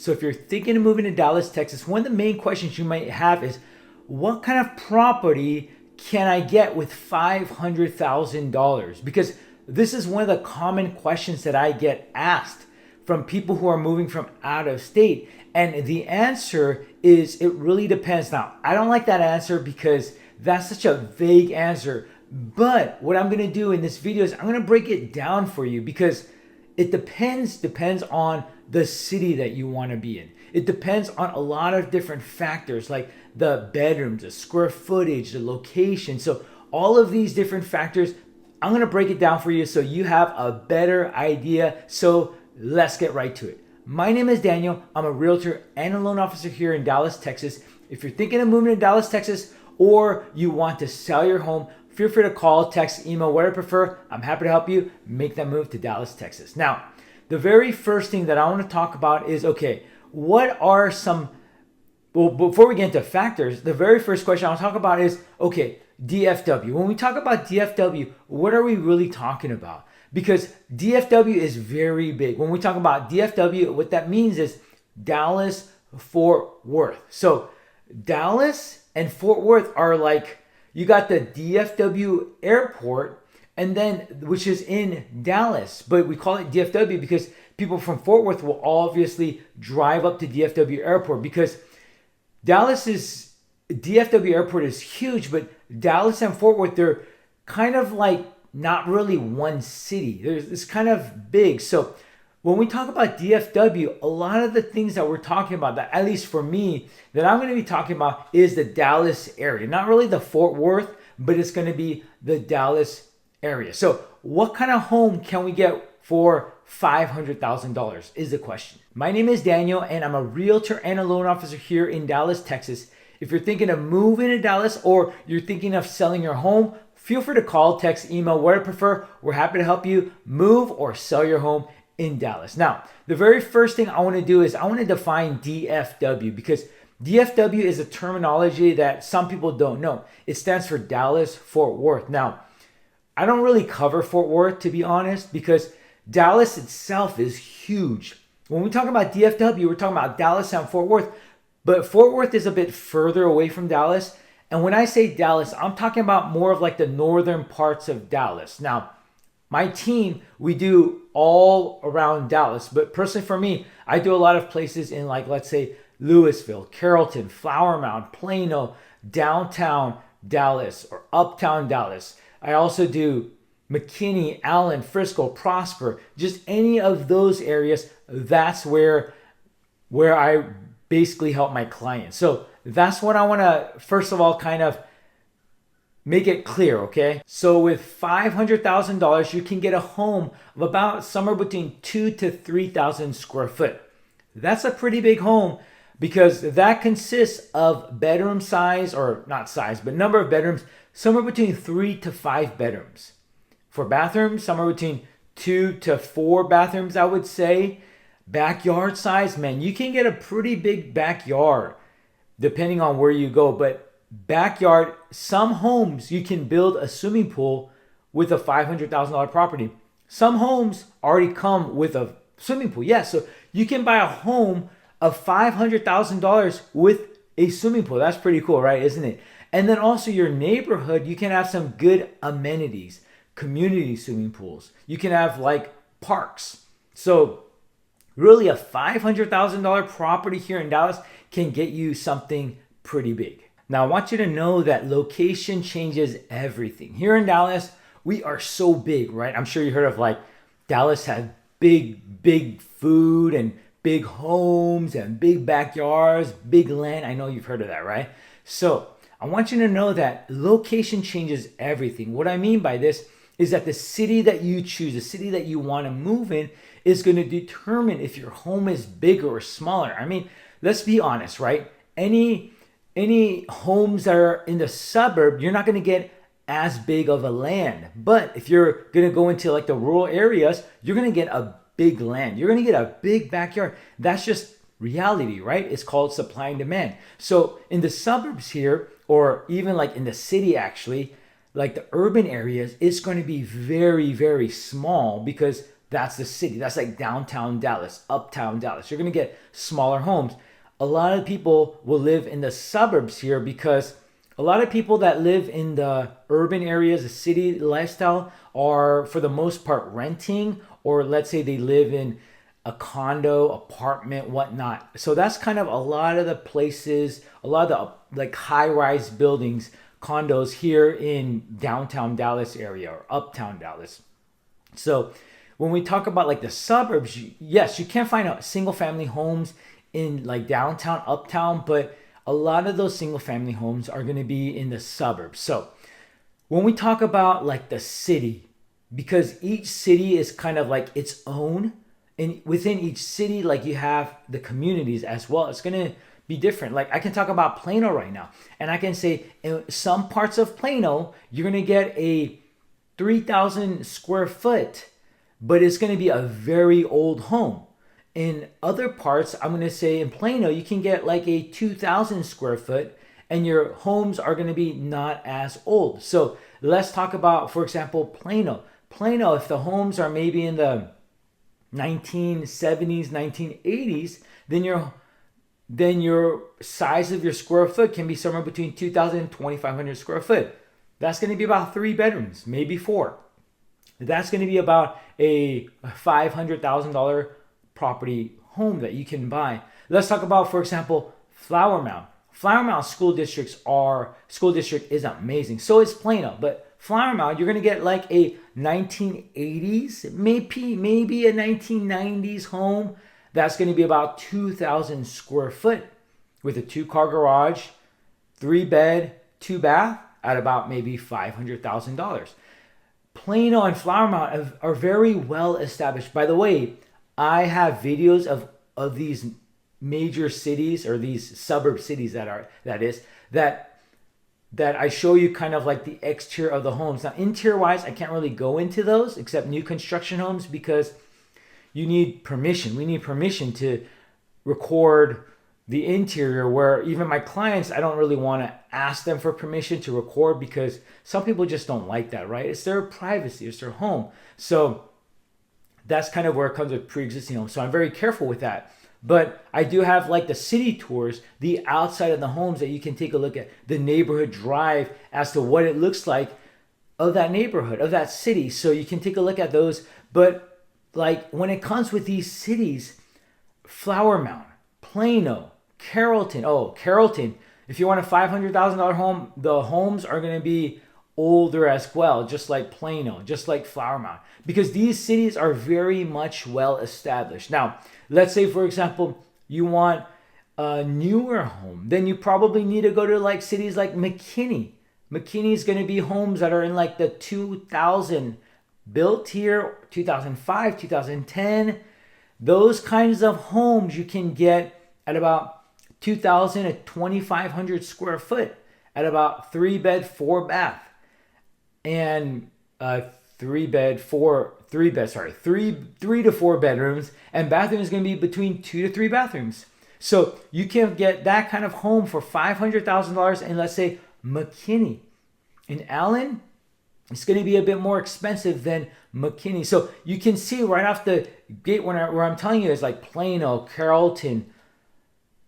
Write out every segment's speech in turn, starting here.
So if you're thinking of moving to Dallas, Texas, one of the main questions you might have is, what kind of property can I get with $500,000? Because this is one of the common questions that I get asked from people who are moving from out of state. And the answer is, it really depends. Now, I don't like that answer because that's such a vague answer. But what I'm going to do in this video is I'm going to break it down for you, because it depends on the city that you want to be in. It depends on a lot of different factors, like the bedrooms, the square footage, the location. So all of these different factors, I'm going to break it down for you so you have a better idea. So let's get right to it. My name is Daniel. I'm a realtor and a loan officer here in Dallas, Texas. If you're thinking of moving to Dallas, Texas, or you want to sell your home, feel free to call, text, email, whatever you prefer. I'm happy to help you make that move to Dallas, Texas. Now, the very first thing that I want to talk about is, okay, what are some, well, before we get into factors, the very first question I want to talk about is, okay, DFW. When we talk about DFW, what are we really talking about? Because DFW is very big. When we talk about DFW, what that means is Dallas, Fort Worth. So Dallas and Fort Worth are like, you got the DFW airport, and then, which is in Dallas, but we call it DFW because people from Fort Worth will obviously drive up to DFW airport, because DFW airport is huge, but Dallas and Fort Worth, they're kind of like not really one city. It's kind of big. So when we talk about DFW, a lot of the things that we're talking about, that at least for me, that I'm going to be talking about is the Dallas area. Not really the Fort Worth, but it's going to be the Dallas area. So what kind of home can we get for $500,000 is the question. My name is Daniel, and I'm a realtor and a loan officer here in Dallas, Texas. If you're thinking of moving to Dallas, or you're thinking of selling your home, feel free to call, text, email, whatever you prefer. We're happy to help you move or sell your home in Dallas. Now, the very first thing I want to do is I want to define DFW, because DFW is a terminology that some people don't know. It stands for Dallas Fort Worth. Now, I don't really cover Fort Worth, to be honest, because Dallas itself is huge. When we talk about DFW, we're talking about Dallas and Fort Worth, but Fort Worth is a bit further away from Dallas. And when I say Dallas, I'm talking about more of like the northern parts of Dallas. Now, my team, we do all around Dallas, but personally for me, I do a lot of places in, like, let's say Louisville, Carrollton, Flower Mound, Plano, downtown Dallas, or uptown Dallas. I also do McKinney, Allen, Frisco, Prosper, just any of those areas. That's where I basically help my clients. So that's what I want to, first of all, kind of make it clear, okay? So with $500,000, you can get a home of about somewhere between 2,000 to 3,000 square foot. That's a pretty big home, because that consists of bedroom size, or not size, but number of bedrooms, somewhere between 3 to 5 bedrooms. For bathrooms, somewhere between 2 to 4 bathrooms, I would say. Backyard size, man, you can get a pretty big backyard depending on where you go, but backyard, some homes you can build a swimming pool with a $500,000 property. Some homes already come with a swimming pool. Yeah, so you can buy a home of $500,000 with a swimming pool. That's pretty cool, right? Isn't it? And then also your neighborhood, you can have some good amenities, community swimming pools. You can have like parks. So really a $500,000 property here in Dallas can get you something pretty big. Now, I want you to know that location changes everything. Here in Dallas, we are so big, right? I'm sure you heard of, like, Dallas has big food and big homes and big backyards, big land. I know you've heard of that, right? So I want you to know that location changes everything. What I mean by this is that the city that you choose, the city that you want to move in, is going to determine if your home is bigger or smaller. I mean, let's be honest, right? Any homes that are in the suburb, you're not going to get as big of a land. But if you're going to go into like the rural areas, you're going to get a big land. You're going to get a big backyard. That's just reality, right? It's called supply and demand. So in the suburbs here, or even like in the city actually, like the urban areas, it's going to be very, very small, because That's the city. That's like downtown Dallas, uptown Dallas. You're going to get smaller homes. A lot of people will live in the suburbs here because a lot of people that live in the urban areas, the city lifestyle, are for the most part renting, or let's say they live in a condo, apartment, whatnot. So that's kind of a lot of the places, a lot of the like high-rise buildings, condos here in downtown Dallas area or uptown Dallas. So when we talk about like the suburbs, yes, you can't find single family homes in like downtown, uptown, but a lot of those single family homes are going to be in the suburbs. So when we talk about like the city, because each city is kind of like its own, and within each city, like you have the communities as well. It's going to be different. Like I can talk about Plano right now, and I can say in some parts of Plano, you're going to get a 3,000 square foot, but it's going to be a very old home. In other parts, I'm going to say in Plano, you can get like a 2,000 square foot and your homes are going to be not as old. So let's talk about, for example, Plano. Plano, if the homes are maybe in the 1970s, 1980s, then your size of your square foot can be somewhere between 2,000 and 2,500 square foot. That's going to be about 3 bedrooms, maybe 4. That's going to be about a $500,000 property home that you can buy. Let's talk about, for example, Flower Mound. Flower Mound school district is amazing. So is Plano, but Flower Mound, you're going to get like a 1980s, maybe a 1990s home that's going to be about 2,000 square foot with a 2-car garage, 3 bed, 2 bath at about maybe $500,000. Plano and Flower Mound are very well established. By the way, I have videos of these major cities or these suburb cities that I show you kind of like the exterior of the homes. Now, interior wise, I can't really go into those except new construction homes because you need permission. We need permission to record the interior, where even my clients, I don't really want to ask them for permission to record because some people just don't like that, right? It's their privacy, it's their home. So that's kind of where it comes with pre-existing homes. So I'm very careful with that. But I do have like the city tours, the outside of the homes that you can take a look at, the neighborhood drive as to what it looks like of that neighborhood, of that city. So you can take a look at those. But like when it comes with these cities, Flower Mound, Plano, Carrollton, if you want a $500,000 home, the homes are going to be older as well, just like Plano, just like Flower Mound, because these cities are very much well established. Now, let's say, for example, you want a newer home, then you probably need to go to like cities like McKinney. McKinney is going to be homes that are in like the 2000 built here, 2005, 2010. Those kinds of homes you can get at about 2,000 to 2,500 square foot at about 3 bed, 4 bath. And 3 to 4 bedrooms, and bathroom is going to be between 2 to 3 bathrooms. So you can get that kind of home for $500,000 in, let's say, McKinney. In Allen, it's going to be a bit more expensive than McKinney. So you can see right off the gate where I'm telling you is like Plano, Carrollton,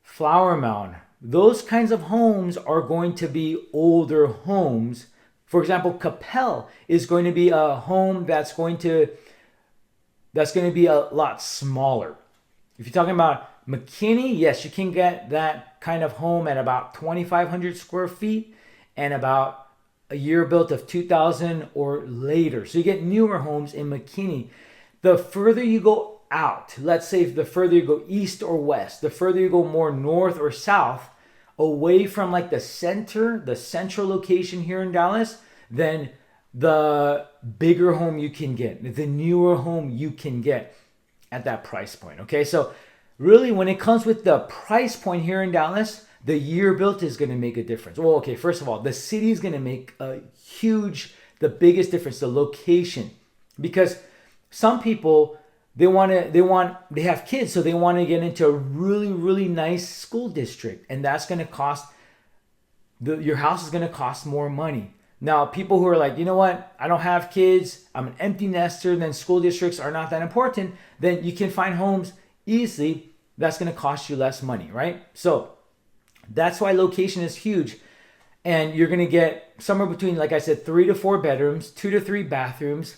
Flower Mound. Those kinds of homes are going to be older homes. For example, Capel is going to be a home that's going to be a lot smaller. If you're talking about McKinney, yes, you can get that kind of home at about 2,500 square feet and about a year built of 2000 or later. So you get newer homes in McKinney. The further you go out, let's say the further you go east or west, the further you go more north or south, away from like the central location here in Dallas, then the bigger home you can get, the newer home you can get at that price point. Okay, so really when it comes with the price point here in Dallas, the year built is going to make a difference. Well, okay, first of all, the city is going to make the biggest difference, the location, because some people, they have kids, so they want to get into a really, really nice school district, and that's going to cost, your house is going to cost more money. Now, people who are like, you know what, I don't have kids, I'm an empty nester, then school districts are not that important, then you can find homes easily that's going to cost you less money, right? So that's why location is huge. And you're going to get somewhere between, like I said, 3 to 4 bedrooms, 2 to 3 bathrooms.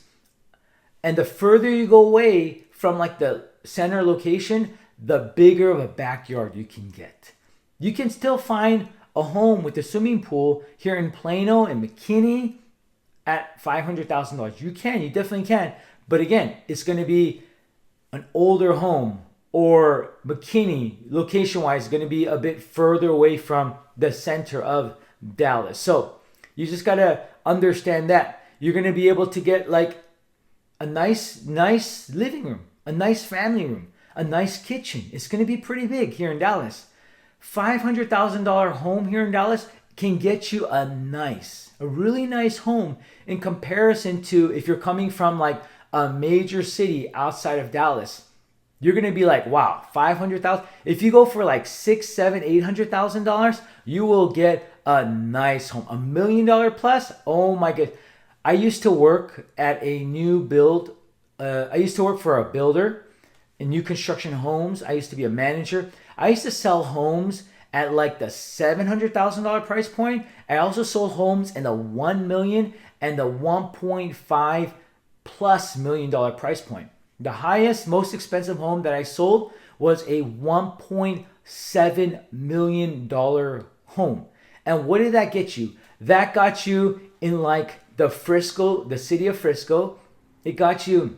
And the further you go away from like the center location, the bigger of a backyard you can get. You can still find a home with a swimming pool here in Plano and McKinney at $500,000. You definitely can. But again, it's going to be an older home, or McKinney, location-wise, is going to be a bit further away from the center of Dallas. So you just got to understand that. You're going to be able to get like a nice living room, a nice family room, a nice kitchen. It's going to be pretty big here in Dallas. $500,000 home here in Dallas can get you a really nice home in comparison to if you're coming from like a major city outside of Dallas. You're gonna be like, wow, $500,000. If you go for like $600,000, $700,000, $800,000, you will get a nice home. $1 million plus. Oh my god! I used to work at a new build. I used to work for a builder in new construction homes. I used to be a manager. I used to sell homes at like the $700,000 price point. I also sold homes in the $1 million and the $1.5 plus million dollar price point. The highest, most expensive home that I sold was a $1.7 million home. And what did that get you? That got you in like the city of Frisco. It got you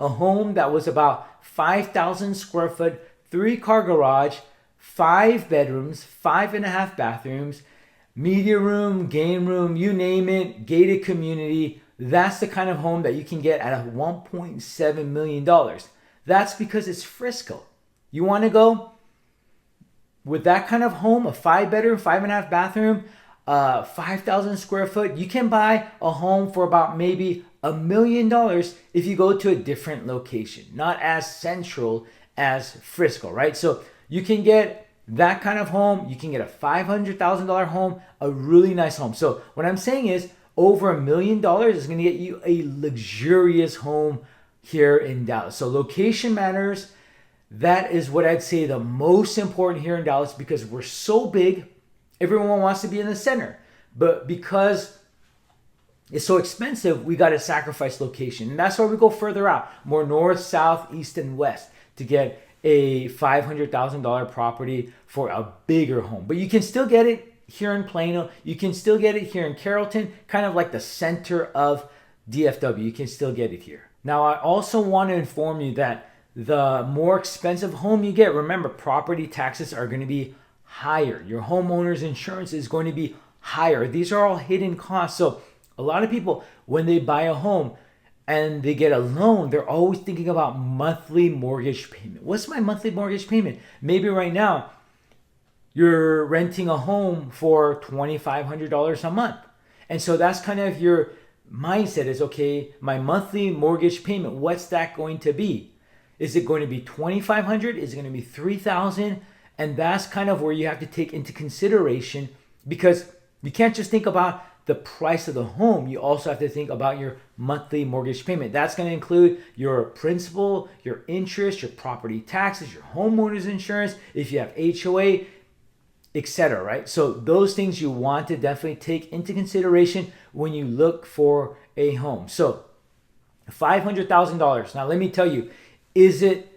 a home that was about 5,000 square foot, 3-car garage, 5 bedrooms, 5.5 bathrooms, media room, game room, you name it, gated community. That's the kind of home that you can get at a $1.7 million. That's because it's Frisco. You want to go with that kind of home, a 5-bedroom, 5.5 bathroom, 5,000 square foot. You can buy a home for about maybe $1 million if you go to a different location, not as central as Frisco, right? So you can get that kind of home. You can get a $500,000 home, a really nice home. So what I'm saying is over $1 million is going to get you a luxurious home here in Dallas. So location matters. That is what I'd say the most important here in Dallas because we're so big. Everyone wants to be in the center. But because it's so expensive, we got to sacrifice location. And that's why we go further out, more north, south, east, and west to get a $500,000 property for a bigger home. But you can still get it here in Plano. You can still get it here in Carrollton, kind of like the center of DFW. You can still get it here. Now, I also want to inform you that the more expensive home you get, remember, property taxes are going to be higher. Your homeowner's insurance is going to be higher. These are all hidden costs. So a lot of people, when they buy a home and they get a loan, they're always thinking about monthly mortgage payment. What's my monthly mortgage payment? Maybe right now you're renting a home for $2,500 a month. And so that's kind of your mindset is, okay, my monthly mortgage payment, what's that going to be? Is it going to be $2,500? Is it going to be $3,000? And that's kind of where you have to take into consideration, because you can't just think about the price of the home. You also have to think about your monthly mortgage payment. That's going to include your principal, your interest, your property taxes, your homeowner's insurance, if you have HOA, etc. Right? So those things you want to definitely take into consideration when you look for a home. So $500,000. Now let me tell you, is it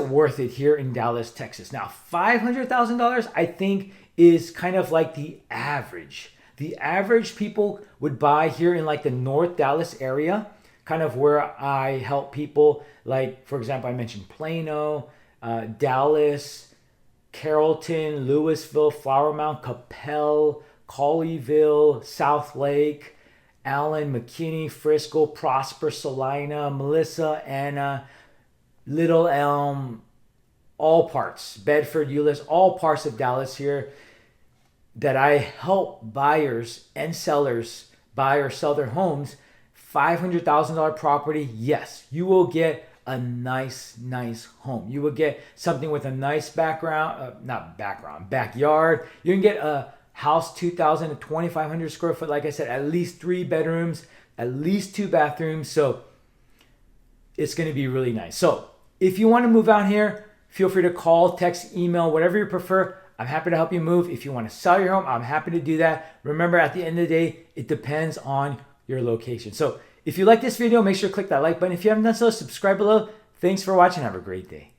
worth it here in Dallas, Texas? Now, $500,000 I think is kind of like the average. The average people would buy here in like the North Dallas area, kind of where I help people. Like, for example, I mentioned Plano, Dallas, Carrollton, Louisville, Flower Mound, Capel, Colleyville, South Lake, Allen, McKinney, Frisco, Prosper, Salina, Melissa, Anna, Little Elm, all parts, Bedford, Euless, all parts of Dallas here that I help buyers and sellers buy or sell their homes. $500,000 property, yes, you will get a nice home. You will get something with a nice backyard. You can get a house 2,000 to 2,500 square foot. Like I said, at least 3 bedrooms, at least 2 bathrooms. So it's going to be really nice. So if you want to move out here, feel free to call, text, email, whatever you prefer. I'm happy to help you move. If you want to sell your home, I'm happy to do that. Remember, at the end of the day, it depends on your location. So if you like this video, make sure to click that like button. If you haven't done so, subscribe below. Thanks for watching. Have a great day.